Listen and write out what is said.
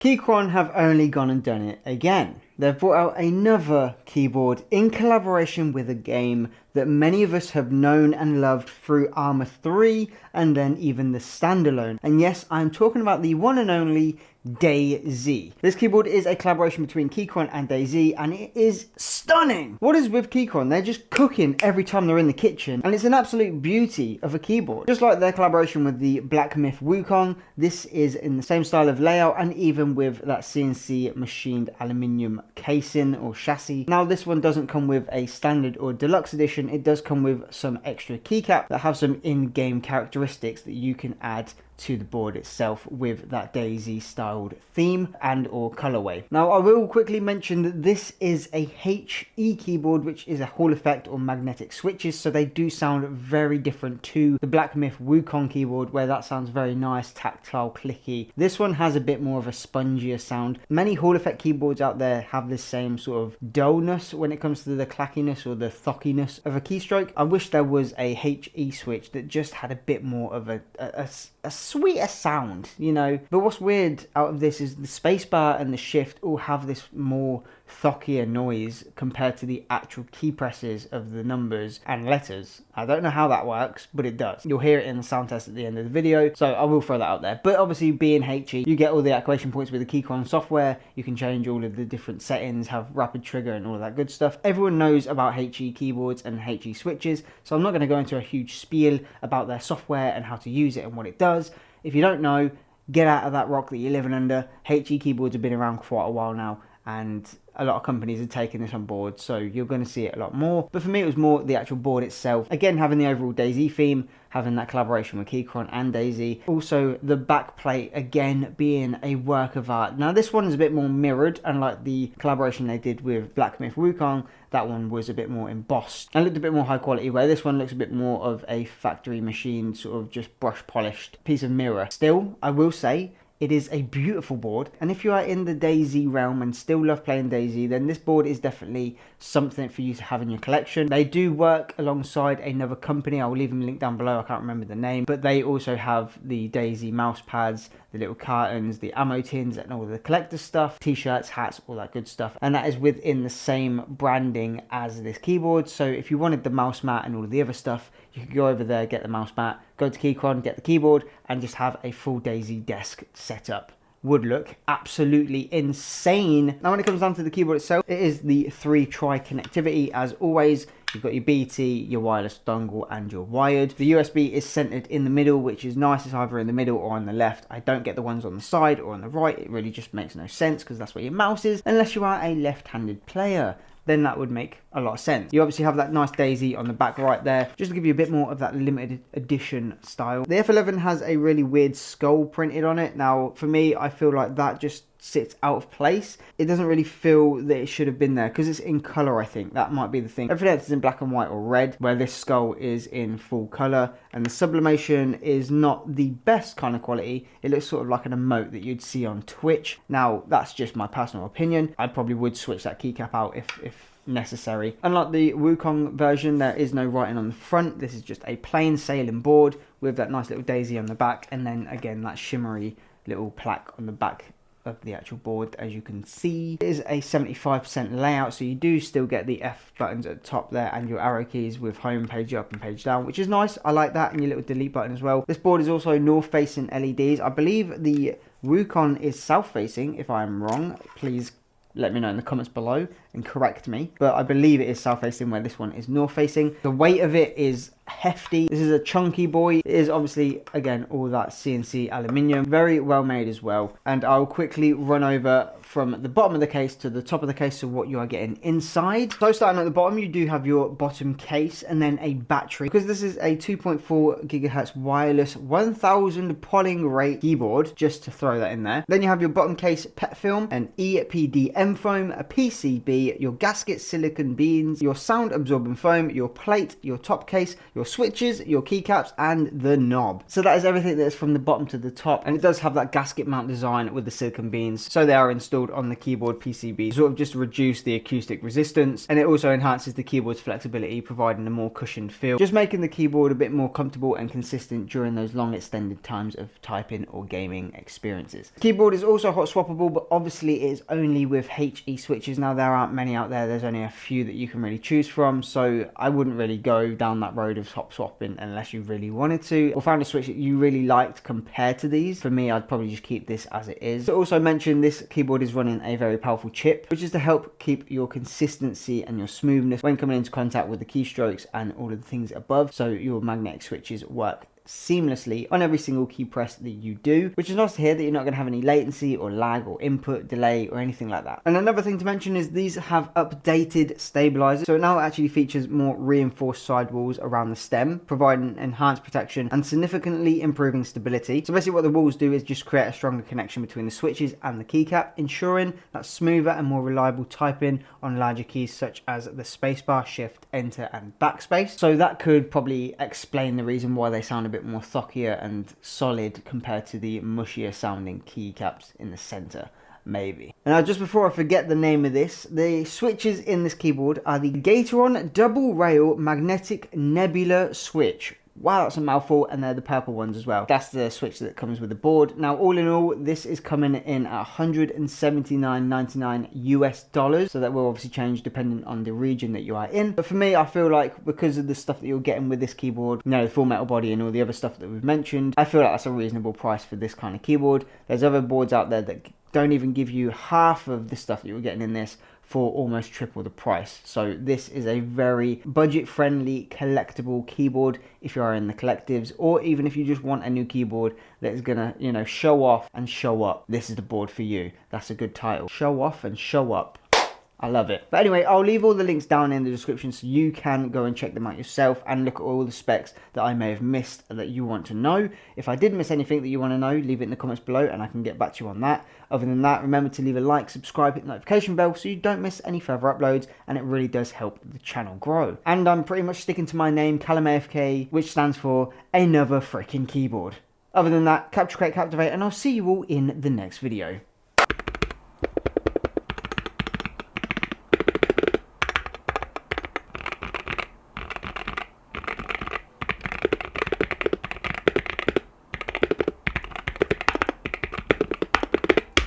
Keychron have only gone and done it again. They've brought out another keyboard in collaboration with a game that many of us have known and loved through Arma 3 and then even the standalone. And yes, I'm talking about the one and only DayZ. This keyboard is a collaboration between Keychron and DayZ, and it is stunning. What is with Keychron? They're just cooking every time they're in the kitchen, and it's an absolute beauty of a keyboard. Just like their collaboration with the Black Myth Wukong, this is in the same style of layout and even with that CNC machined aluminium casing or chassis. Now this one doesn't come with a standard or deluxe edition. It does come with some extra keycaps that have some in-game characteristics that you can add to the board itself with that DayZ styled theme and or colorway. Now I will quickly mention that this is a HE keyboard, which is a Hall effect or magnetic switches, so they do sound very different to the Black Myth Wukong keyboard, where that sounds very nice, tactile, clicky. This one has a bit more of a spongier sound. Many Hall effect keyboards out there have the same sort of dullness when it comes to the clackiness or the thockiness of a keystroke. I wish there was a HE switch that just had a bit more of a sweeter sound, you know. But what's weird out of this is the spacebar and the shift all have this more thockier noise compared to the actual key presses of the numbers and letters. I don't know how that works, but it does. You'll hear it in the sound test at the end of the video, so I will throw that out there. But obviously being HE, you get all the activation points with the Keychron software. You can change all of the different settings, have rapid trigger and all of that good stuff. Everyone knows about HE keyboards and HE switches, so I'm not going to go into a huge spiel about their software and how to use it and what it does. If you don't know, get out of that rock that you're living under. HE keyboards have been around for quite a while now, and a lot of companies are taking this on board, so you're going to see it a lot more. But for me, it was more the actual board itself. Again, having the overall DayZ theme, having that collaboration with Keychron and DayZ. Also, the back plate, again, being a work of art. Now, this one is a bit more mirrored, unlike the collaboration they did with Black Myth Wukong. That one was a bit more embossed and looked a bit more high quality, where this one looks a bit more of a factory machine, sort of just brush polished piece of mirror. Still, I will say, it is a beautiful board, and if you are in the DayZ realm and still love playing DayZ, then this board is definitely something for you to have in your collection. They do work alongside another company. I will leave them a link down below. I can't remember the name, but they also have the DayZ mouse pads, the little cartons, the ammo tins, and all the collector stuff, t-shirts, hats, all that good stuff. And that is within the same branding as this keyboard. So if you wanted the mouse mat and all of the other stuff, you could go over there, get the mouse mat, go to Keychron, get the keyboard, and just have a full DayZ desk set up. Would look absolutely insane. Now, when it comes down to the keyboard itself, it is the 3-tri connectivity as always. You've got your BT, your wireless dongle, and your wired. The USB is centered in the middle, which is nice. It's either in the middle or on the left. I don't get the ones on the side or on the right. It really just makes no sense because that's where your mouse is, unless you are a left-handed player. Then that would make a lot of sense. You obviously have that nice DayZ on the back right there, just to give you a bit more of that limited edition style. The F11 has a really weird skull printed on it. Now, for me, I feel like that just sits out of place. It doesn't really feel that it should have been there because it's in color. I think that might be the thing. Everything else is in black and white or red, where this skull is in full color, and the sublimation is not the best kind of quality. It looks sort of like an emote that you'd see on Twitch. Now, that's just my personal opinion. I probably would switch that keycap out if necessary. Unlike the Wukong version, there is no writing on the front. This is just a plain sailing board with that nice little DayZ on the back, and then again that shimmery little plaque on the back of the actual board. As you can see, it is a 75% layout, so you do still get the F buttons at the top there and your arrow keys with home, page up and page down, which is nice. I like that, and your little delete button as well. This board is also north facing LEDs. I believe the Wukong is south facing. If I'm wrong, please let me know in the comments below and correct me, but I believe it is south facing, where this one is north facing. The weight of it is hefty. This is a chunky boy. It is obviously, again, all that CNC aluminium, very well made as well. And I'll quickly run over from the bottom of the case to the top of the case, so what you are getting inside. So starting at the bottom, you do have your bottom case and then a battery, because this is a 2.4 gigahertz wireless 1000 polling rate keyboard, just to throw that in there. Then you have your bottom case pet film, an EPDM foam, a PCB, be your gasket silicon beans, your sound absorbing foam, your plate, your top case, your switches, your keycaps, and the knob. So that is everything that's from the bottom to the top, and it does have that gasket mount design with the silicon beans, so they are installed on the keyboard PCB, sort of just reduce the acoustic resistance, and it also enhances the keyboard's flexibility, providing a more cushioned feel, just making the keyboard a bit more comfortable and consistent during those long extended times of typing or gaming experiences. The keyboard is also hot swappable, but obviously it is only with HE switches. Now there aren't many out there, there's only a few that you can really choose from, so I wouldn't really go down that road of hot swapping unless you really wanted to, or found a switch that you really liked compared to these. For me, I'd probably just keep this as it is. To also mention, this keyboard is running a very powerful chip, which is to help keep your consistency and your smoothness when coming into contact with the keystrokes and all of the things above, so your magnetic switches work seamlessly on every single key press that you do, which is nice to hear that you're not going to have any latency or lag or input delay or anything like that. And another thing to mention is these have updated stabilizers, so it now actually features more reinforced sidewalls around the stem, providing enhanced protection and significantly improving stability. So basically what the walls do is just create a stronger connection between the switches and the keycap, ensuring that smoother and more reliable typing on larger keys such as the spacebar, shift, enter, and backspace. So that could probably explain the reason why they sound a bit more thockier and solid compared to the mushier sounding keycaps in the center, maybe. And now, just before I forget the name of this, the switches in this keyboard are the Keychron Double Rail Magnetic Nebula Switch. Wow, that's a mouthful, and they're the purple ones as well. That's the switch that comes with the board. Now, all in all, this is coming in at $179.99 US dollars, so that will obviously change depending on the region that you are in. But for me, I feel like because of the stuff that you're getting with this keyboard, you know, the full metal body and all the other stuff that we've mentioned, I feel like that's a reasonable price for this kind of keyboard. There's other boards out there that don't even give you half of the stuff that you're getting in this for almost triple the price. So this is a very budget friendly collectible keyboard if you are in the collectives, or even if you just want a new keyboard that is gonna, you know, show off and show up. This is the board for you. That's a good title. Show off and show up. I love it. But anyway, I'll leave all the links down in the description so you can go and check them out yourself and look at all the specs that I may have missed that you want to know. If I did miss anything that you want to know, leave it in the comments below and I can get back to you on that. Other than that, remember to leave a like, subscribe, hit the notification bell so you don't miss any further uploads, and it really does help the channel grow. And I'm pretty much sticking to my name, Callum AFK, which stands for another freaking keyboard. Other than that, capture, create, captivate, and I'll see you all in the next video.